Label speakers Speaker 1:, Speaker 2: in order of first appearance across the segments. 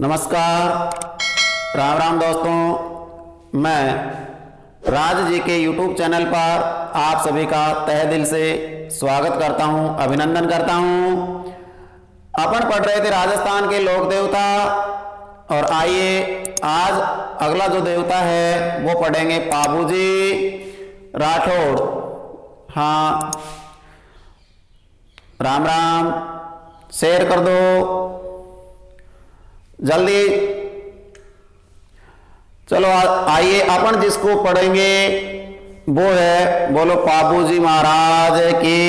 Speaker 1: नमस्कार, राम राम दोस्तों। मैं राज जी के YouTube चैनल पर आप सभी का तहे दिल से स्वागत करता हूं, अभिनंदन करता हूं। अपन पढ़ रहे थे राजस्थान के लोक देवता, और आइए आज अगला जो देवता है वो पढ़ेंगे पाबूजी राठौड़। हाँ, राम राम, शेयर कर दो जल्दी। चलो आइए अपन जिसको पढ़ेंगे वो है, बोलो पाबूजी महाराज की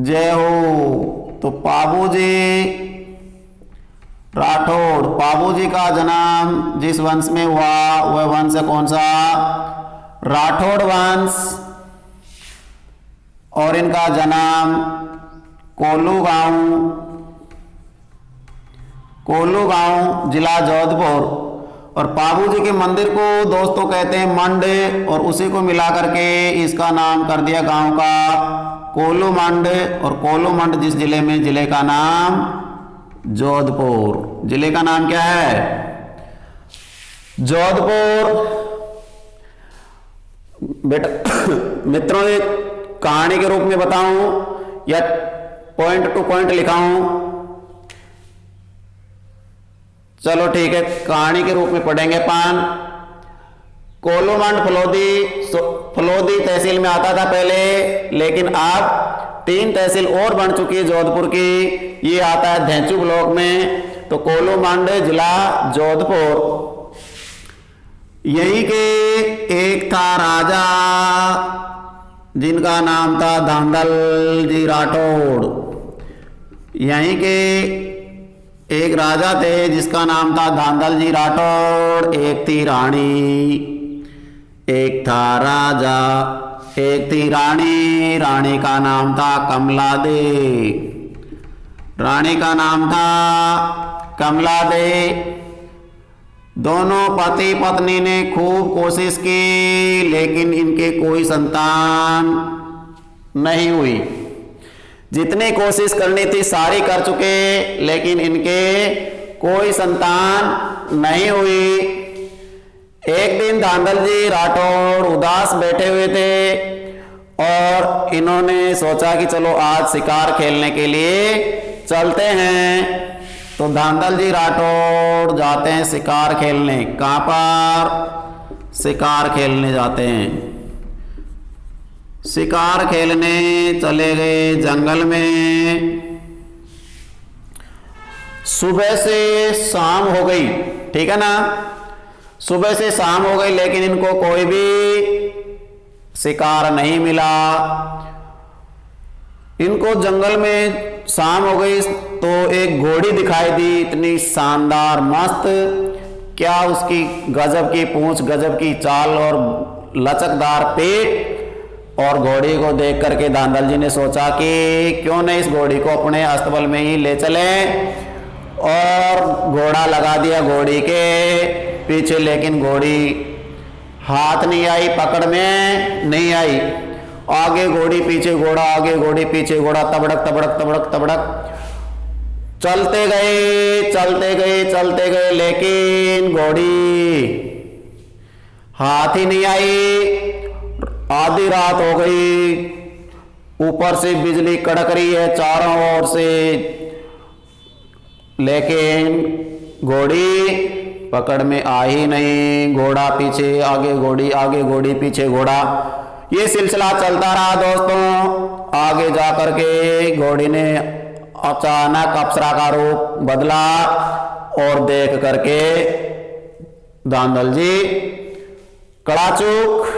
Speaker 1: जय हो। तो पाबूजी राठौड़, पाबूजी का जन्म जिस वंश में हुआ वह वंश है कौन सा? राठौड़ वंश। और इनका जन्म कोल्लू गांव जिला जोधपुर। और पाबूजी के मंदिर को दोस्तों कहते हैं मंड, और उसी को मिला करके इसका नाम कर दिया गांव का कोल्लू मंड। और कोल्लू मंड जिस जिले में, जिले का नाम जोधपुर। जिले का नाम क्या है? जोधपुर। बेटा मित्रों, एक कहानी के रूप में बताऊं या पॉइंट टू पॉइंट लिखाऊं? चलो ठीक है, कहानी के रूप में पढ़ेंगे पान। कोल्लू मंड फलोदी तहसील में आता था पहले, लेकिन अब 3 तहसील और बन चुकी है जोधपुर की। ये आता है धेंचू ब्लॉक में। तो कोल्लू मंड जिला जोधपुर। यही के एक था राजा जिनका नाम था धांधल जी राठौड़। यहीं के एक राजा थे जिसका नाम था धांधल जी राठौड़। एक थी रानी, एक था राजा, एक थी रानी। रानी का नाम था कमला दे। रानी का नाम था कमला दे। दोनों पति पत्नी ने खूब कोशिश की, लेकिन इनके कोई संतान नहीं हुई। जितनी कोशिश करनी थी सारी कर चुके, लेकिन इनके कोई संतान नहीं हुई। एक दिन धांधल जी राठौड़ उदास बैठे हुए थे, और इन्होंने सोचा कि चलो आज शिकार खेलने के लिए चलते हैं। तो धांधल जी राठौड़ जाते हैं शिकार खेलने। कहाँ पर? शिकार खेलने जाते हैं। शिकार खेलने चले गए जंगल में। सुबह से शाम हो गई, ठीक है ना? सुबह से शाम हो गई, लेकिन इनको कोई भी शिकार नहीं मिला। इनको जंगल में शाम हो गई तो एक घोड़ी दिखाई दी, इतनी शानदार मस्त। क्या उसकी गजब की पूंछ, गजब की चाल और लचकदार पेट। और घोड़ी को देख करके धांधल जी ने सोचा कि क्यों नहीं इस घोड़ी को अपने अस्तबल में ही ले चलें। और घोड़ा लगा दिया घोड़ी के पीछे, लेकिन घोड़ी हाथ नहीं आई, पकड़ में नहीं आई। आगे घोड़ी पीछे घोड़ा, आगे घोड़ी पीछे घोड़ा, तबड़क तबड़क तबड़क तबड़क चलते गए चलते गए चलते गए, लेकिन घोड़ी हाथ ही नहीं आई। आधी रात हो गई, ऊपर से बिजली कड़क रही है चारों ओर से, लेकिन घोड़ी पकड़ में आ ही नहीं। घोड़ा पीछे, आगे घोड़ी, आगे घोड़ी पीछे घोड़ा, ये सिलसिला चलता रहा दोस्तों। आगे जाकर के घोड़ी ने अचानक अप्सरा का रूप बदला, और देख करके धांधल जी कड़ाचूक।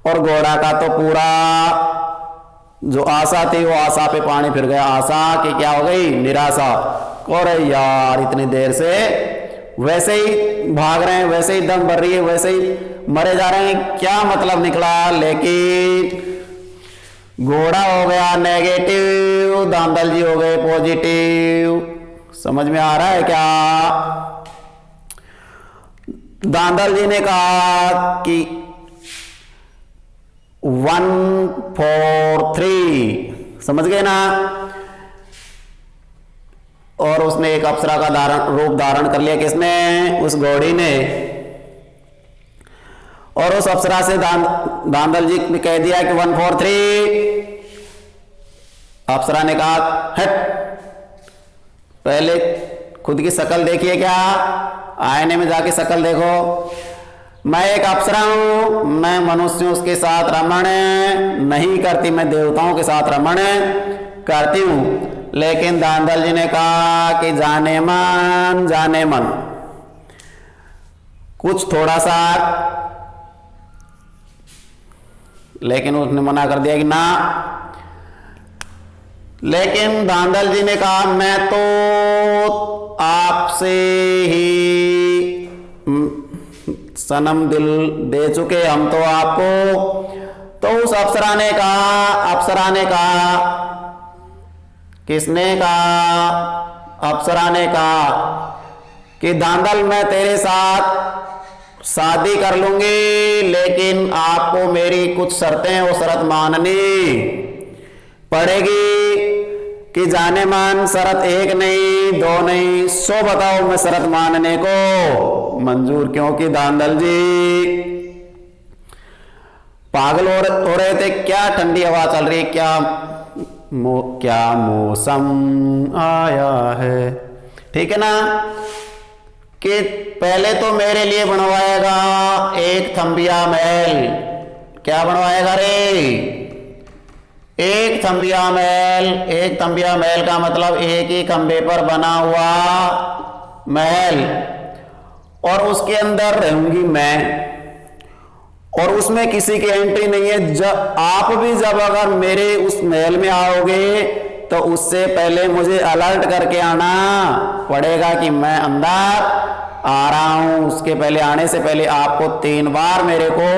Speaker 1: और घोड़ा का तो पूरा जो आशा थी वो आशा पे पानी फिर गया। आशा कि क्या हो गई? निराशा। अरे यार, इतनी देर से वैसे ही भाग रहे हैं, वैसे ही दम भर रही है, वैसे ही मरे जा रहे हैं, क्या मतलब निकला? लेकिन घोड़ा हो गया नेगेटिव, धांधल जी हो गए पॉजिटिव। समझ में आ रहा है क्या? धांधल जी ने कहा कि 1 4 3, समझ गए ना? और उसने एक अप्सरा का रूप धारण कर लिया। किसने? उस घोड़ी ने। और उस अप्सरा से धांधल जी ने कह दिया कि 1 4 3। अप्सरा ने कहा हट, पहले खुद की शक्ल देखिए, क्या आईने में जाके शक्ल देखो। मैं एक अप्सरा हूं, मैं मनुष्यों के साथ रमण नहीं करती, मैं देवताओं के साथ रमण करती हूं। लेकिन धांधल जी ने कहा कि जाने मन, कुछ थोड़ा सा, लेकिन उसने मना कर दिया कि ना। लेकिन धांधल जी ने कहा मैं तो आपसे ही सनम दिल दे चुके, हम तो आपको। तो उस अप्सरा ने कहा, किसने कहा? अप्सरा ने कहा कि धांधल मैं तेरे साथ शादी कर लूंगी, लेकिन आपको मेरी कुछ शर्तें वो शर्त माननी पड़ेगी। कि जाने मान शर्त 1 नहीं 2 नहीं 100 बताओ मैं शर्त मानने को मंजूर। क्योंकि धांधल जी पागल हो रहे थे। क्या ठंडी हवा चल रही, क्या मौसम आया है, ठीक है ना। कि पहले तो मेरे लिए बनवाएगा एक थंबिया महल। क्या बनवाएगा रे? एक थंबिया महल। एक थंबिया महल का मतलब एक ही खंबे पर बना हुआ महल, और उसके अंदर रहूंगी मैं, और उसमें किसी की एंट्री नहीं है। जब अगर मेरे उस महल में आओगे तो उससे पहले मुझे अलर्ट करके आना पड़ेगा कि मैं अंदर आ रहा हूं। उसके पहले, आने से पहले आपको 3 बार मेरे को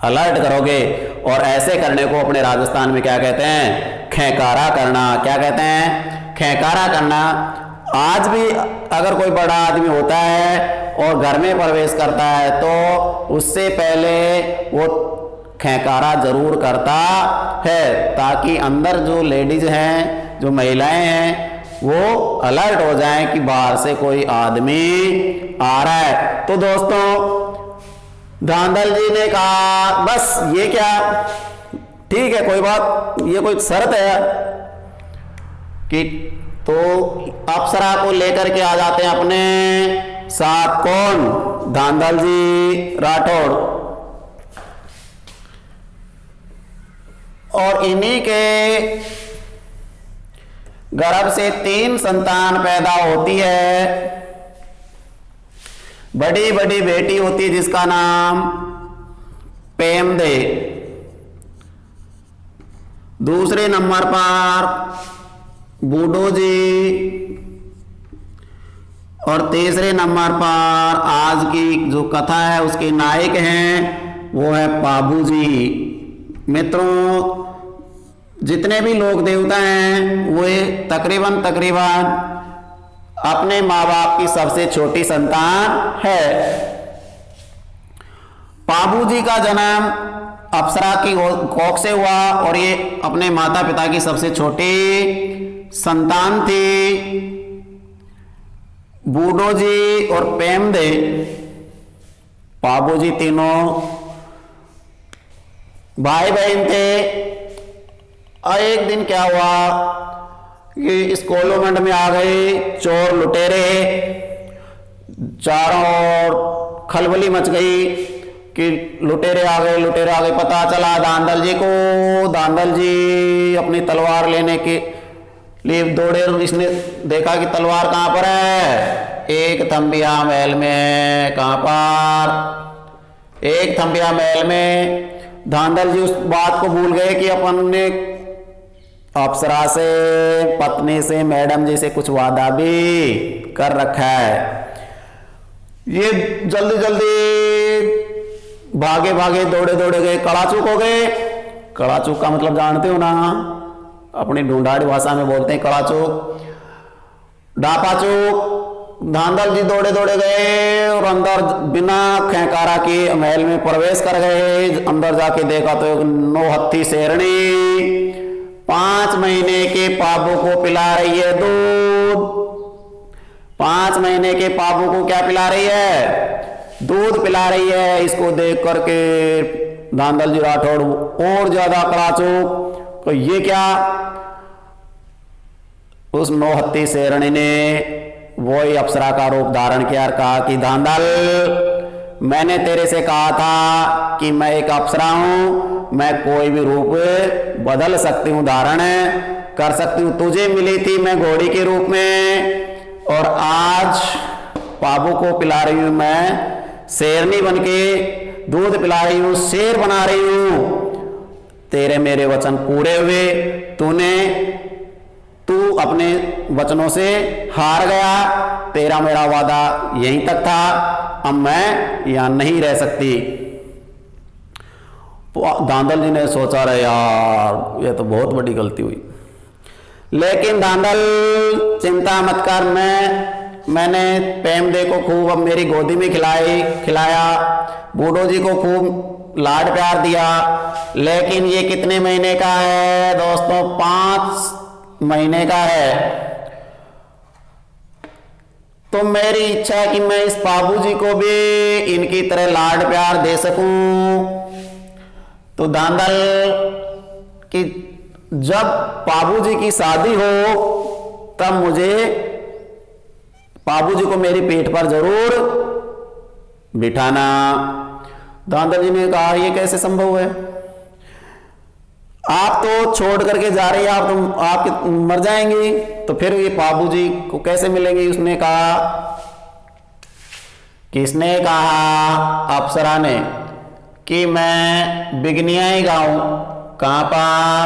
Speaker 1: अलर्ट करोगे। और ऐसे करने को अपने राजस्थान में क्या कहते हैं? खेकारा करना। क्या कहते हैं? खेकारा करना। आज भी अगर कोई बड़ा आदमी होता है और घर में प्रवेश करता है तो उससे पहले वो खेकारा जरूर करता है, ताकि अंदर जो लेडीज हैं, जो महिलाएं हैं, वो अलर्ट हो जाएं कि बाहर से कोई आदमी आ रहा है। तो दोस्तों धांधल जी ने कहा बस ये क्या, ठीक है कोई बात, ये कोई शर्त है कि। तो अप्सरा को लेकर के आ जाते हैं अपने साथ। कौन? धांधल जी राठौड़। और इन्हीं के गर्भ से 3 संतान पैदा होती है। बड़ी बड़ी बेटी होती है जिसका नाम पेमदे। दूसरे नंबर पर बूडो जी, और तीसरे नंबर पर आज की जो कथा है उसके नायक हैं वो है पाबू जी। मित्रों, जितने भी लोग देवता हैं वो तकरीबन अपने माँ बाप की सबसे छोटी संतान है। पाबू जी का जन्म अप्सरा की कोख से हुआ और ये अपने माता पिता की सबसे छोटी संतान थी। बूडो जी और पेमदे, पाबू जी तीनों भाई बहन थे। और एक दिन क्या हुआ कि इस कोलोमंड में आ गए चोर लुटेरे, चारों ओर खलबली मच गई कि लुटेरे आ गए। पता चला धांधल जी को। धांधल जी अपनी तलवार लेने के लिए दौड़े। इसने देखा कि तलवार कहां पर है? एक थंबिया महल में। कहां पर? एक थंबिया महल में। धांधल जी उस बात को भूल गए कि अपन ने अप्सरा से, पत्नी से, मैडम जी से कुछ वादा भी कर रखा है। ये जल्दी जल्दी भागे दौड़े गए, कड़ाचूक हो गए। कड़ाचूक का मतलब जानते हो ना, अपनी ढूंढाड़ी भाषा में बोलते हैं कड़ाचूक, डापाचूक। धांधल जी दौड़े गए और अंदर बिना खेकारा के महल में प्रवेश कर गए। अंदर जाके देखा तो एक 9 हत्थी शेरनी 5 महीने के पाबू को पिला रही है दूध। 5 महीने के पाबू को क्या पिला रही है? दूध पिला रही है। इसको देख करके धांधल जी राठौड़ और ज्यादा कराचुक, तो ये क्या? उस नौहत्ती शेरनी ने वही अप्सरा का रूप धारण किया और कहा कि धांधल, मैंने तेरे से कहा था कि मैं एक अप्सरा हूं, मैं कोई भी रूप बदल सकती हूं, धारण कर सकती हूं। तुझे मिली थी मैं घोड़ी के रूप में, और आज पाबू को पिला रही हूं मैं शेरनी बनके, दूध पिला रही हूं, शेर बना रही हूं। तेरे मेरे वचन पूरे हुए, तू अपने वचनों से हार गया। तेरा मेरा वादा यहीं तक था, अब मैं यहां नहीं रह सकती। धांधल जी ने सोचा, रहे यार ये तो बहुत बड़ी गलती हुई। लेकिन धांधल चिंता मत कर, मैंने पेमदे को खूब अब मेरी गोदी में खिलाया, बूढ़ो जी को खूब लाड प्यार दिया। लेकिन ये कितने महीने का है दोस्तों? 5 महीने का है। तो मेरी इच्छा है कि मैं इस बाबूजी को भी इनकी तरह लाड प्यार दे सकूं। तो धांधल कि जब बाबूजी की शादी हो तब मुझे बाबूजी को मेरी पीठ पर जरूर बिठाना। धांधल जी ने कहा, यह कैसे संभव है? आप तो छोड़ करके जा रही है, आप मर जाएंगी, तो फिर ये बाबूजी को कैसे मिलेंगे? उसने कहा, किसने कहा? अप्सरा ने, कि मैं बिगनियाई गांव, कहां पर?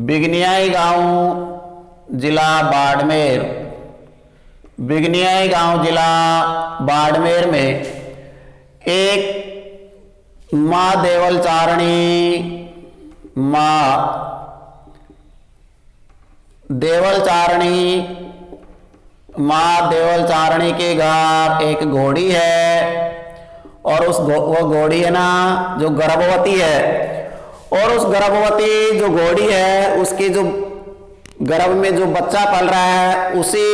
Speaker 1: बिगनियाई गांव, जिला बाड़मेर। बिगनियाई गांव, जिला बाड़मेर में एक मां देवल चारणी के घर एक घोड़ी है, और वो घोड़ी है ना जो गर्भवती है, और उस गर्भवती जो घोड़ी है उसके जो गर्भ में जो बच्चा पल रहा है, उसी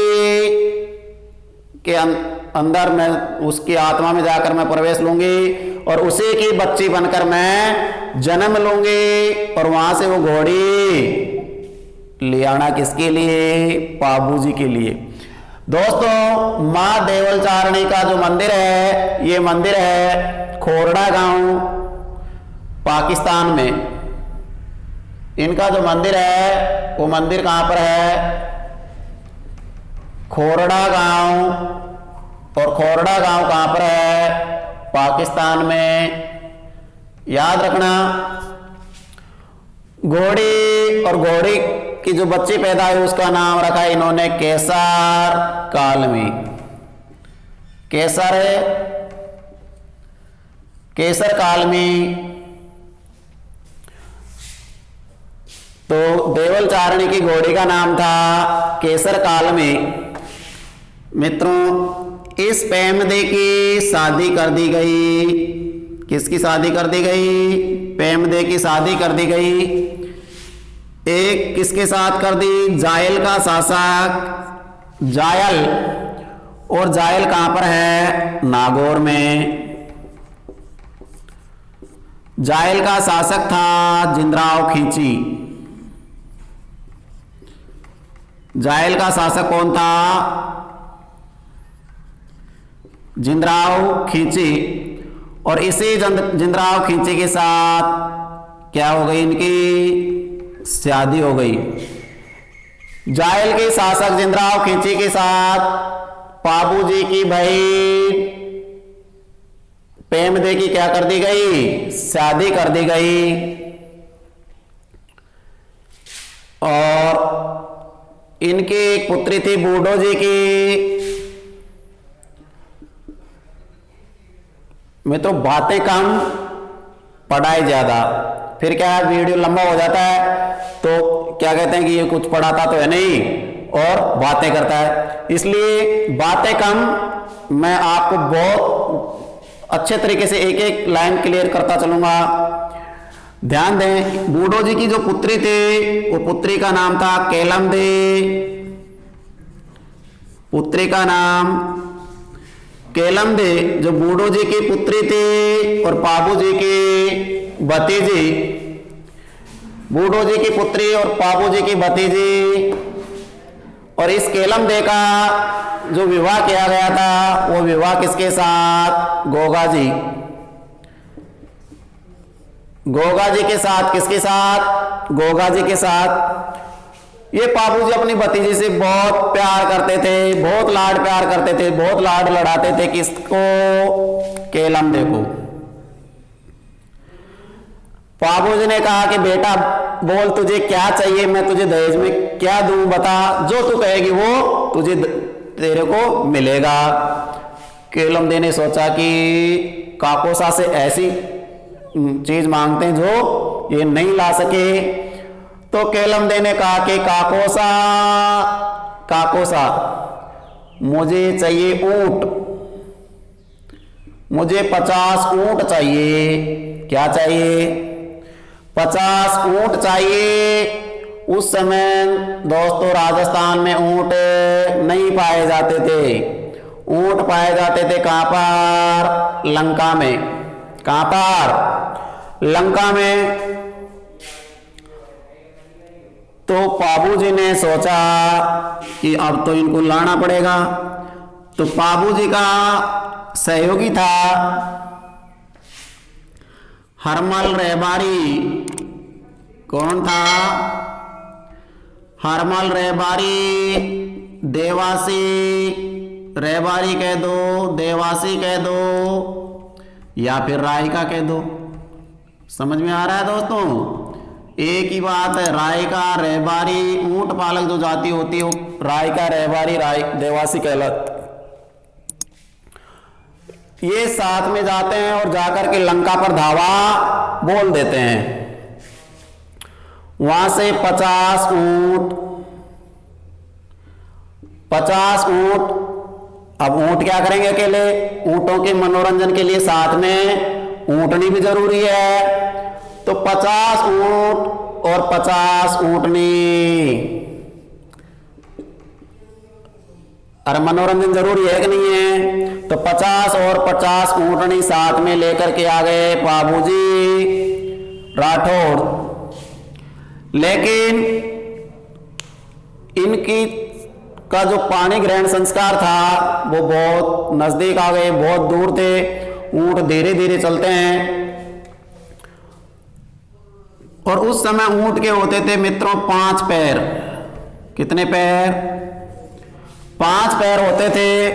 Speaker 1: के अंदर मैं उसकी आत्मा में जाकर मैं प्रवेश लूंगी, और उसी की बच्ची बनकर मैं जन्म लूंगी। और वहां से वो घोड़ी ले आना किसके लिए? बाबूजी के लिए। दोस्तों, मां देवल चारणी का जो मंदिर है, ये मंदिर है खोरड़ा गांव, पाकिस्तान में। इनका जो मंदिर है वो मंदिर कहां पर है? खोरड़ा गांव। और खोरड़ा गांव कहां पर है? पाकिस्तान में। याद रखना, घोड़ी और घोड़ी की जो बच्ची पैदा हुई उसका नाम रखा इन्होंने केसर कालमी। केसर है, केसर कालमी। तो देवल चारणी की घोड़ी का नाम था केसर कालमी। मित्रों, इस पेमदे की शादी कर दी गई। किसकी शादी कर दी गई? पेमदे की शादी कर दी गई। एक किसके साथ कर दी? जायल का शासक जायल। और जायल कहां पर है? नागौर में। जायल का शासक था जिंदराव खींची। जायल का शासक कौन था? जिंदराव खींची। और इसी जिंदराव खींची के साथ क्या हो गई? इनकी शादी हो गई। जायल के शासक जिंदराव खींची के साथ बाबूजी की बहन पेमदे की क्या कर दी गई? शादी कर दी गई। और इनकी एक पुत्री थी बूढ़ो जी की। मित्रों, बातें कम, पढ़ाई ज्यादा। फिर क्या है, वीडियो लंबा हो जाता है तो क्या कहते हैं कि ये कुछ पढ़ाता तो है नहीं और बातें करता है। इसलिए बातें कम, मैं आपको बहुत अच्छे तरीके से एक एक लाइन क्लियर करता चलूंगा। ध्यान दें, बूढ़ो जी की जो पुत्री थी वो पुत्री का नाम था केलमदे, पुत्री का नाम केलमदे। जो बूढ़ो जी की पुत्री थी और पाबू जी की भतीजी, बूढ़ो जी की पुत्री और पाबू जी की भतीजी, और इस केलमदे का जो विवाह किया गया था वो विवाह किसके साथ? गोगा जी, गोगा जी के साथ। किसके साथ? गोगा जी के साथ। ये पाबू जी अपनी भतीजी से बहुत प्यार करते थे, बहुत लाड प्यार करते थे, बहुत लाड लड़ाते थे। किसको? केलमदे को। पाबू जी ने कहा कि बेटा बोल तुझे क्या चाहिए, मैं तुझे दहेज में क्या दूं, बता, जो तू कहेगी वो तुझे तेरे को मिलेगा। केलमदे ने सोचा कि काकोसा से ऐसी चीज मांगते हैं जो ये नहीं ला सके। तो केलमदे ने कहा कि काकोसा, काकोसा मुझे चाहिए ऊंट, मुझे 50 ऊंट चाहिए। क्या चाहिए? 50 ऊंट चाहिए। उस समय दोस्तों राजस्थान में ऊंट नहीं पाए जाते थे। ऊंट पाए जाते थे कहां पर? लंका में। कहां पर? लंका में। तो पाबू जी ने सोचा कि अब तो इनको लाना पड़ेगा। तो पाबू जी का सहयोगी था हरमल रहबारी। कौन था? हरमल रहबारी, देवासी, रहबारी कह दो, देवासी कह दो, या फिर रायका कह दो। समझ में आ रहा है दोस्तों? एक ही बात है। रायका, रहबारी, ऊंट पालक जो जाति होती है वो रायका, रहबारी, देवासी कहलाती। ये साथ में जाते हैं और जाकर के लंका पर धावा बोल देते हैं। वहां से 50 ऊंट, 50 ऊंट। अब ऊंट क्या करेंगे अकेले? ऊंटों के मनोरंजन के लिए साथ में ऊंटनी भी जरूरी है। तो 50 ऊंट और 50 ऊंटनी। अरे मनोरंजन जरूरी है कि नहीं है? तो 50 और 50 ऊंटनी साथ में लेकर के आ गए बाबूजी राठौड़। लेकिन इनकी का जो पानी ग्रहण संस्कार था वो बहुत नजदीक आ गए, बहुत दूर थे। ऊंट धीरे धीरे चलते हैं और उस समय ऊंट के होते थे मित्रों 5 पैर। कितने पैर? 5 पैर होते थे।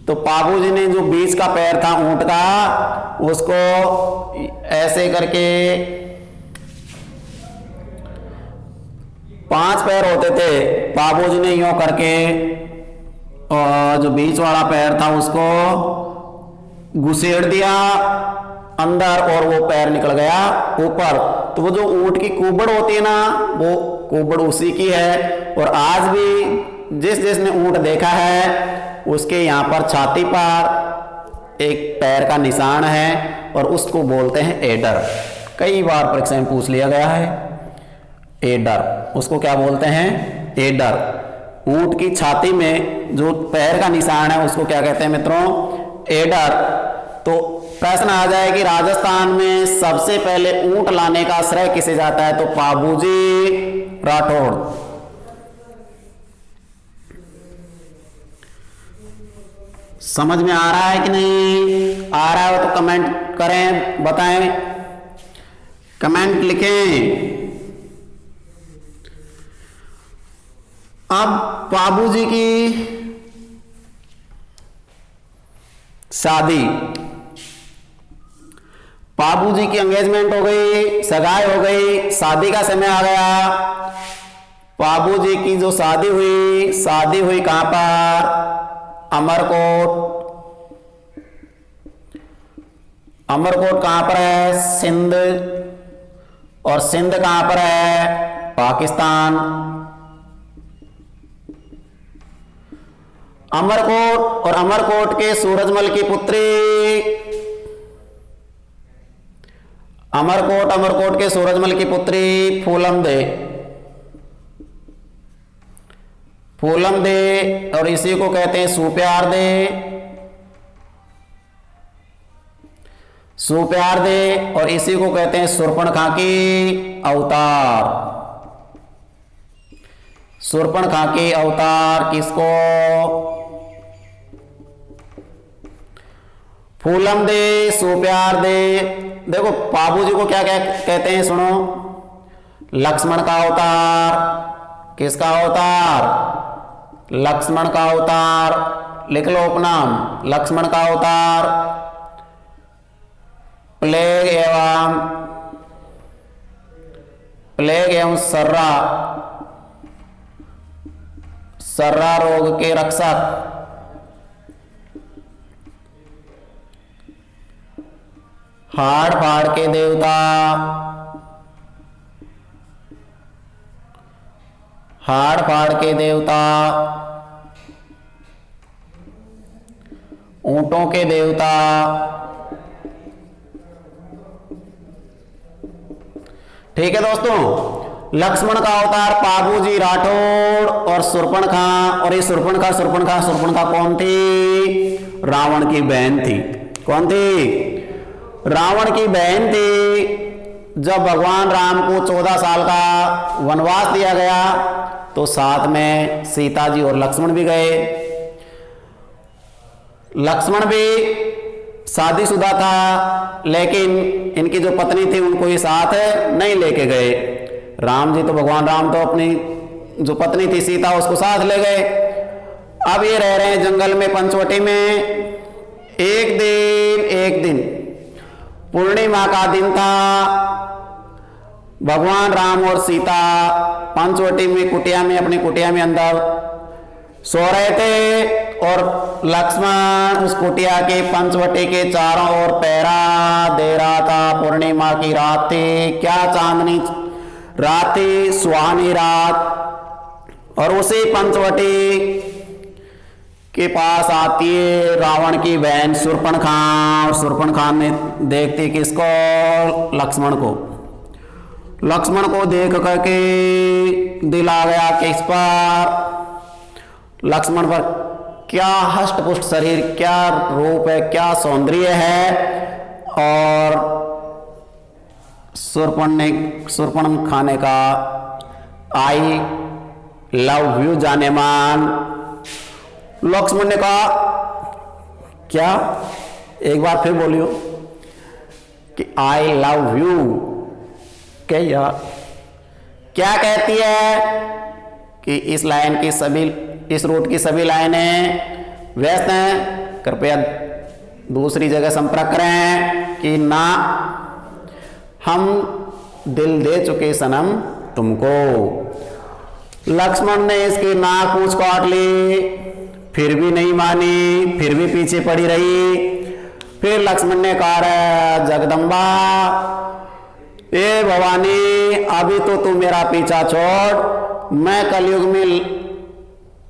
Speaker 1: तो बाबूजी ने जो बीच का पैर था ऊंट का उसको ऐसे करके 5 पैर होते थे। बाबूजी ने यूं करके और जो बीच वाला पैर था उसको घुसेड़ दिया अंदर और वो पैर निकल गया ऊपर। तो वो जो ऊंट की कुबड़ होती है ना, वो कुबड़ उसी की है। और आज भी जिसने ऊंट देखा है उसके यहाँ पर छाती पर एक पैर का निशान है और उसको बोलते हैं एडर। कई बार परीक्षा में पूछ लिया गया है एडर। उसको क्या बोलते हैं? एडर। ऊंट की छाती में जो पैर का निशान है उसको क्या कहते हैं मित्रों? एडर। तो प्रश्न आ जाए कि राजस्थान में सबसे पहले ऊंट लाने का श्रेय किसे जाता है? तो बाबूजी राठौड़। समझ में आ रहा है कि नहीं? आ रहा है तो कमेंट करें, बताएं, कमेंट लिखें। अब बाबूजी की शादी, बाबूजी की एंगेजमेंट हो गई, सगाई हो गई, शादी का समय आ गया। बाबूजी की जो शादी हुई कहां पर? अमरकोट। अमरकोट कहां पर है? सिंध। और सिंध कहां पर है? पाकिस्तान। अमरकोट और अमरकोट के सूरजमल की पुत्री अमरकोट, अमरकोट के सूरजमल की पुत्री फूलम दे, फूलम दे और इसी को कहते हैं सुप्यार दे, सुप्यार दे और इसी को कहते हैं शूर्पणखा की अवतार, शूर्पणखा की अवतार। किसको? फूलम दे, सुप्यार दे। देखो बाबू जी को क्या क्या कहते हैं, सुनो। लक्ष्मण का अवतार, किसका अवतार? लक्ष्मण का अवतार, लिख लो उपनाम, लक्ष्मण का अवतार। प्लेग एवं सर्रा, सर्रा रोग के रक्षक। हाड़ फाड़ के देवता, हाड़ फाड़ के देवता, ऊंटों के देवता। ठीक है दोस्तों, लक्ष्मण का अवतार पाबूजी राठौड़ और शूर्पणखा। और ये शूर्पणखा शूर्पणखा शूर्पणखा कौन थी? रावण की बहन थी। कौन थी? रावण की बहन थी। जब भगवान राम को 14 साल का वनवास दिया गया तो साथ में सीता जी और लक्ष्मण भी गए। लक्ष्मण भी शादीशुदा था, लेकिन इनकी जो पत्नी थी उनको ये साथ नहीं लेके गए। राम जी तो, भगवान राम तो अपनी जो पत्नी थी सीता उसको साथ ले गए। अब ये रह रहे हैं जंगल में पंचवटी में। एक दिन पूर्णिमा का दिन था। भगवान राम और सीता पंचवटी में कुटिया में, अपनी कुटिया में अंदर सो रहे थे और लक्ष्मण उस कुटिया के पंचवटी के चारों ओर पहरा दे रहा था। पूर्णिमा की रात थी, क्या चांदनी रात थी, सुहानी रात। और उसी पंचवटी के पास आती है रावण की बहन शूर्पणखा। शूर्पणखा ने देखती किसको? लक्ष्मण को। लक्ष्मण को देख करके दिल आ गया कि इस पर, लक्ष्मण पर क्या हष्ट पुष्ट शरीर, क्या रूप है, क्या सौंदर्य है। और शूर्पणखा ने कहा आई लव यू जाने मन। लक्ष्मण ने कहा क्या? एक बार फिर बोलियो कि आई लव यू। क्या क्या कहती है कि इस लाइन की सभी, इस रूट की सभी लाइनें व्यस्त हैं, कृपया दूसरी जगह संपर्क करें। कि ना हम दिल दे चुके सनम तुमको। लक्ष्मण ने इसकी नाक पूंछ काट ली, फिर भी नहीं मानी, फिर भी पीछे पड़ी रही। फिर लक्ष्मण ने कहा जगदम्बा, ए भवानी, अभी तो तू मेरा पीछा छोड़, मैं कलयुग में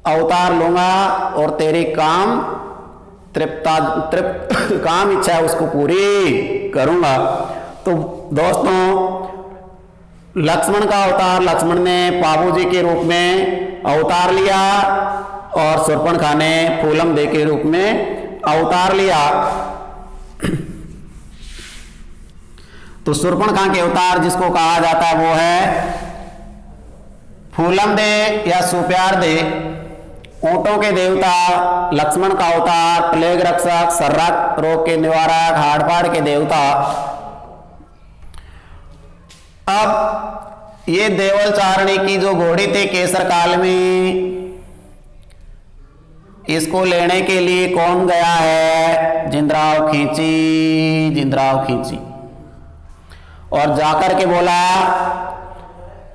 Speaker 1: अवतार लूंगा और तेरी काम काम इच्छा है उसको पूरी करूंगा। तो दोस्तों, लक्ष्मण का अवतार, लक्ष्मण ने पाबूजी के रूप में अवतार लिया और शूर्पणखा ने फूलम दे के रूप में अवतार लिया। तो शूर्पणखा के अवतार जिसको कहा जाता है वो है फूलम दे या सुप्यार दे, ऊंटों के देवता। लक्ष्मण का अवतार प्लेग रक्षक, सर्रा रोग के निवारक, हाड़पाड़ के देवता। अब ये देवल चारणी की जो घोड़ी थी केसर काल में, इसको लेने के लिए कौन गया है? जिंद्राव खींची, जिंद्राव खींची। और जाकर के बोला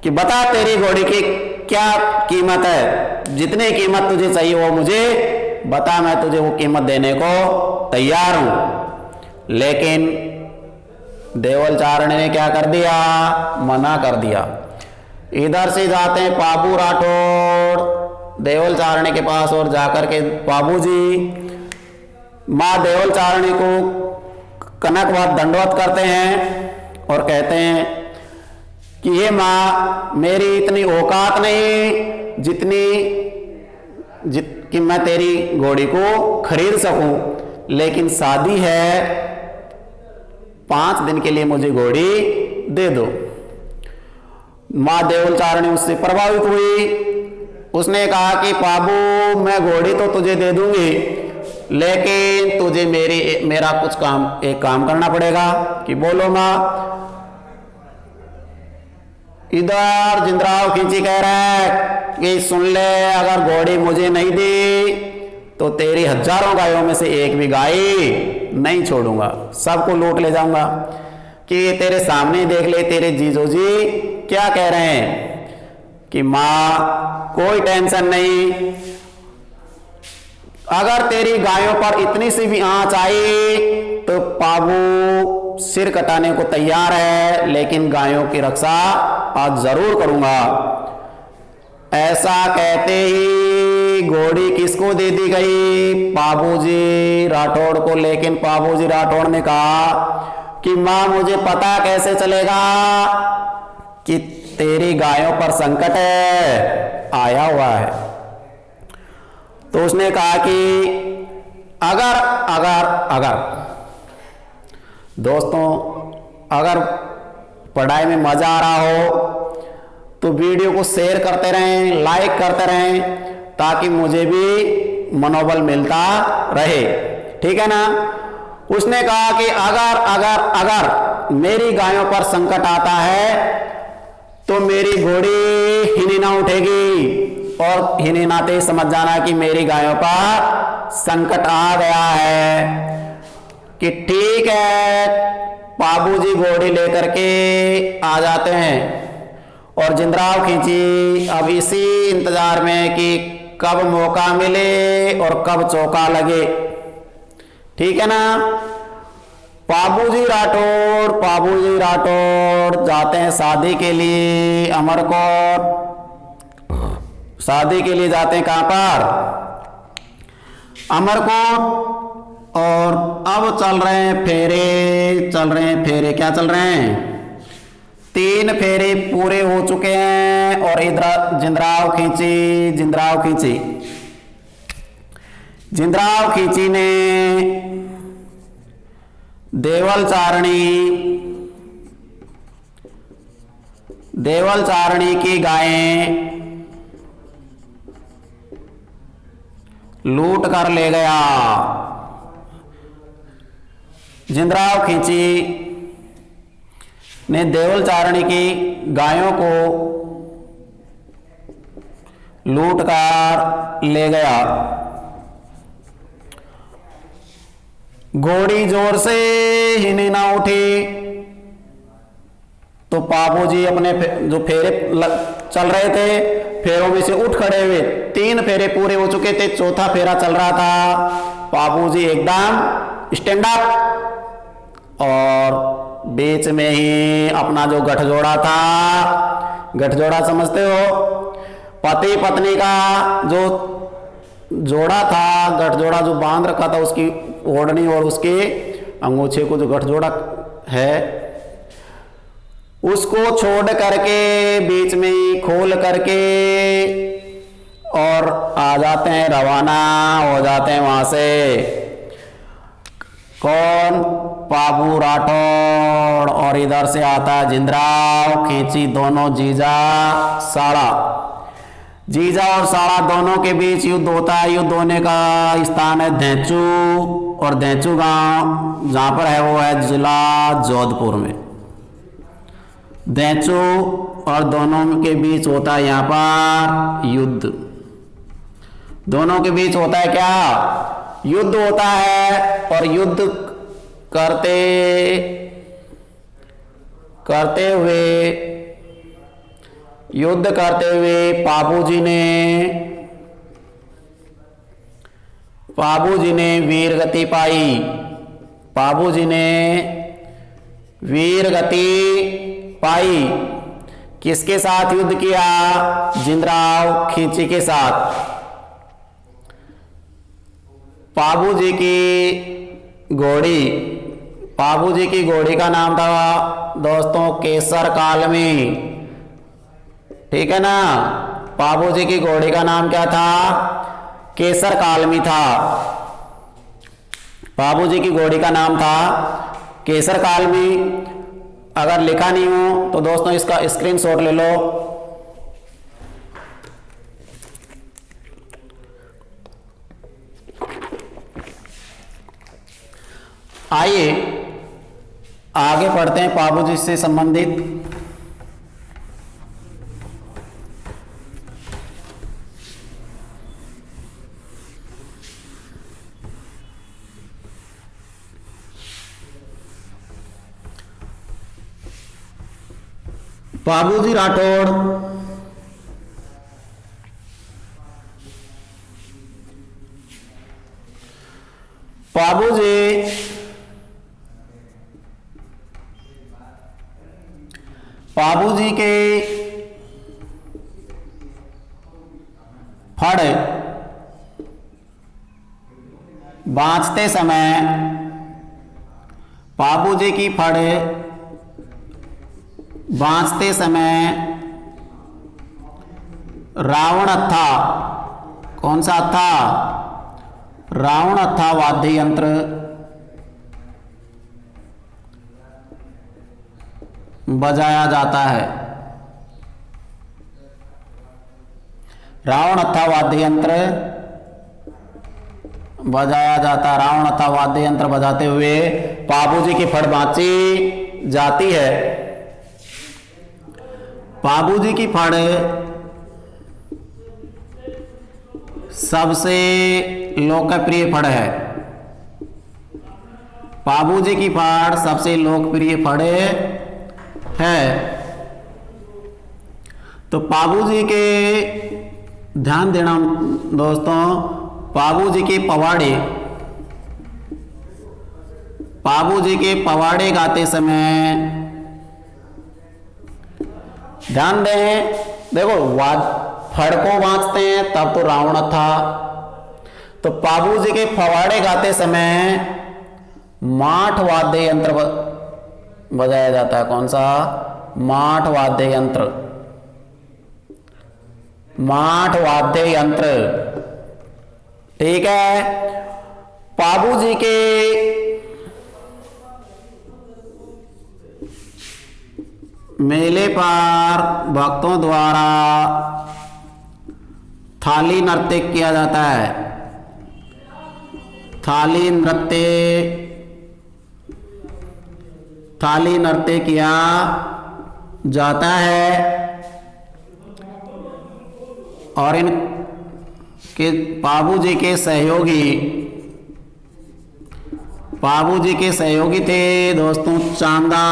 Speaker 1: कि बता तेरी घोड़ी की क्या कीमत है, जितनी कीमत तुझे चाहिए वो मुझे बता, मैं तुझे वो कीमत देने को तैयार हूं। लेकिन देवल चारणी ने क्या कर दिया? मना कर दिया। इधर से जाते हैं पाबू राठौड़ देवल चारणी के पास और जाकर के बाबूजी माँ देवल चारणी को कनकवत दंडवत करते हैं और कहते हैं कि हे माँ, मेरी इतनी औकात नहीं कि मैं तेरी घोड़ी को खरीद सकूं, लेकिन शादी है, 5 दिन के लिए मुझे घोड़ी दे दो। माँ देवल चारणी उससे प्रभावित हुई। उसने कहा कि बाबू, मैं घोड़ी तो तुझे दे दूंगी, लेकिन तुझे मेरा एक काम करना पड़ेगा। कि बोलो माँ। इधर जिंद्राव खींची कह रहा है कि सुन ले, अगर घोड़ी मुझे नहीं दी तो तेरी 1000 गायों में से एक भी गाय नहीं छोड़ूंगा, सबको लूट ले जाऊंगा। कि तेरे सामने देख ले, तेरे जीजो जी क्या कह रहे हैं कि माँ कोई टेंशन नहीं, अगर तेरी गायों पर इतनी सी भी आंच आई तो बाबू सिर कटाने को तैयार है, लेकिन गायों की रक्षा आज जरूर करूंगा। ऐसा कहते ही घोड़ी किसको दे दी गई? बाबूजी राठौड़ को। लेकिन बाबूजी राठौड़ ने कहा कि माँ, मुझे पता कैसे चलेगा कि तेरी गायों पर संकट आया हुआ है। तो उसने कहा कि अगर दोस्तों, अगर पढ़ाई में मजा आ रहा हो तो वीडियो को शेयर करते रहें, लाइक करते रहें, ताकि मुझे भी मनोबल मिलता रहे। ठीक है ना। उसने कहा कि अगर मेरी गायों पर संकट आता है तो मेरी घोड़ी हिनना उठेगी, और हिननाते ही समझ जाना कि मेरी गायों पर संकट आ गया है। कि ठीक है, बाबूजी घोड़ी लेकर के आ जाते हैं, और जिंद्राव खींची अब इसी इंतजार में कि कब मौका मिले और कब चौका लगे। ठीक है ना। बाबूजी राठौड़ जाते हैं शादी के लिए अमरकोट। शादी के लिए जाते हैं कहां पर? अमरकोट। और अब चल रहे हैं फेरे। क्या चल रहे हैं? 3 फेरे पूरे हो चुके हैं। और इधर जिंद्राव खींची ने देवल चारणी की गायें लूट कर ले गया। जिंद्राव खींची ने देवल चारणी की गायों को लूट कर ले गया। घोड़ी जोर से हिनना उठी तो बाबूजी अपने जो फेरे चल रहे थे, फेरों में से उठ खड़े हुए। 3 फेरे पूरे हो चुके थे, 4था फेरा चल रहा था। बाबूजी एकदम स्टैंड अप, और बीच में ही अपना जो गठजोड़ा था, गठजोड़ा समझते हो, पति पत्नी का जो जोड़ा था, गठजोड़ा जो बांध रखा था, उसकी ओढ़नी और उसके अंगूछे को जो गठजोड़ा है, उसको छोड़ करके बीच में ही खोल करके और आ जाते हैं, रवाना हो जाते हैं वहां से। कौन? बाबू राठौड़। और इधर से आता है जिंद्राव खींची, दोनों जीजा और साड़ा दोनों के बीच युद्ध होता है। युद्ध होने का स्थान है देचू, और देचू गांव जहां पर है वो है जिला जोधपुर में। देचू और दोनों के बीच होता है यहाँ पर युद्ध। दोनों के बीच होता है क्या? युद्ध होता है। और युद्ध करते हुए बाबूजी ने वीरगति पाई। किसके साथ युद्ध किया? जिंद्राव खींची के साथ। बाबूजी की घोड़ी का नाम था दोस्तों केसर काल में, ठीक है ना। पाबू जी की घोड़ी का नाम क्या था? केसर कालमी था। पाबू जी की घोड़ी का नाम था केसर कालमी। अगर लिखा नहीं हो तो दोस्तों इसका स्क्रीनशॉट ले लो। आइए आगे पढ़ते हैं पाबू जी से संबंधित। बाबूजी राठौड़ बाबूजी के फड़ बाँचते समय, बाबूजी की फड़ बाँचते समय रावण अत्था, कौन सा अत्था? रावण अत्था वाद्य यंत्र बजाया जाता है। रावण अत्था वाद्य यंत्र बजाया जाता। रावण अत्था वाद्य यंत्र बजाते हुए बाबूजी की फड़ बाँची जाती है। बाबूजी की फड़ सबसे लोकप्रिय फड़ है। बाबूजी की फड़ सबसे लोकप्रिय फड़ है। तो बाबूजी के, ध्यान देना दोस्तों, बाबूजी के पवाड़े, बाबूजी के पवाड़े गाते समय ध्यान दें। देखो फड़ को बाँचते हैं तब तो रावण था। तो बाबूजी के पवाड़े गाते समय माठ वाद्य यंत्र बजाया जाता है। कौन सा? माठ वाद्य यंत्र। माठ वाद्य यंत्र, ठीक है। बाबूजी के मेले पर भक्तों द्वारा थाली नृत्य किया जाता है। थाली नृत्य किया जाता है। और इनके बाबूजी के सहयोगी थे दोस्तों चांदा,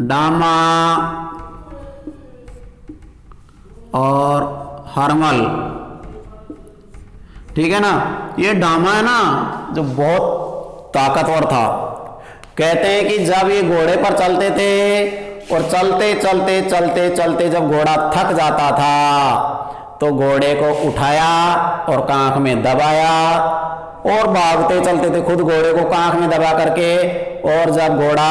Speaker 1: डामा और हरमल, ठीक है ना। ये डामा है ना जो बहुत ताकतवर था। कहते हैं कि जब ये घोड़े पर चलते थे और चलते चलते चलते चलते जब घोड़ा थक जाता था तो घोड़े को उठाया और कांख में दबाया और भागते चलते थे खुद घोड़े को कांख में दबा करके। और जब घोड़ा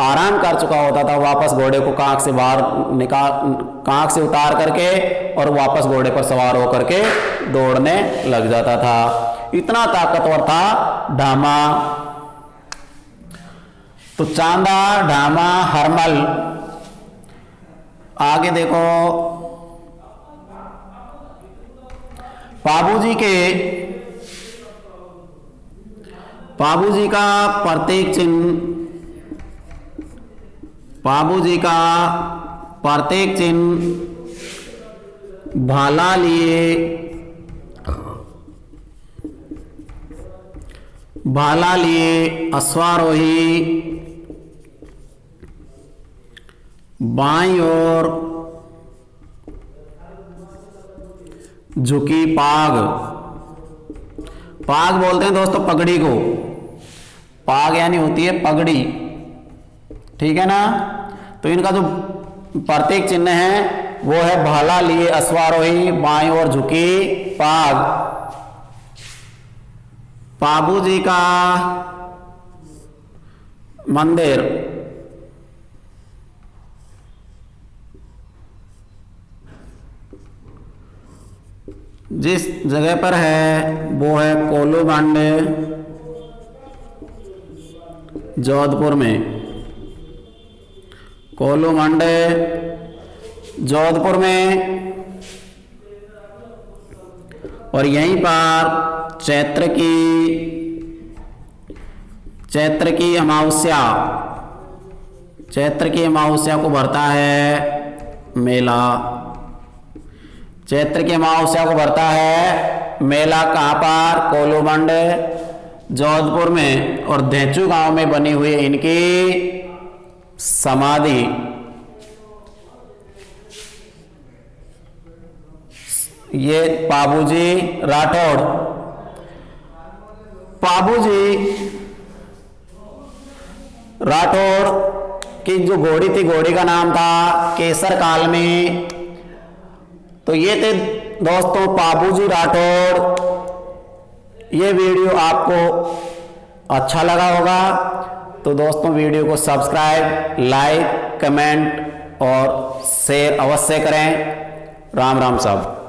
Speaker 1: आराम कर चुका होता था वापस घोड़े को कांख से बाहर कांख से उतार करके और वापस घोड़े पर सवार होकर के दौड़ने लग जाता था। इतना ताकतवर था डामा। तो चांदा, डामा, हरमल। आगे देखो, बाबूजी का प्रतीक चिन्ह, बाबूजी का प्रतीक चिन्ह भाला लिए अश्वारोही बाईं ओर झुकी पाग। पाग बोलते हैं दोस्तों पगड़ी को। पाग यानी होती है पगड़ी, ठीक है ना। तो इनका जो प्रतीक चिन्ह है वो है भाला लिए अश्वारोही बाईं ओर झुकी पाग। बाबूजी का मंदिर। जिस जगह पर है वो है कोलूमांडे, जोधपुर में। कोलूमांडे जोधपुर में। और यहीं पर चैत्र की अमावस्या को भरता है मेला। चैत्र की अमावस्या को भरता है मेला। कहाँ पर? कोलूमांडे जोधपुर में। और धेंचू गांव में बनी हुई इनकी समाधि। ये पाबूजी राठौड़। पाबूजी राठौड़ की जो घोड़ी थी, घोड़ी का नाम था केसर काल में। तो ये थे दोस्तों पाबूजी राठौड़। ये वीडियो आपको अच्छा लगा होगा तो दोस्तों वीडियो को सब्सक्राइब, लाइक, कमेंट और शेयर अवश्य करें। राम राम सब।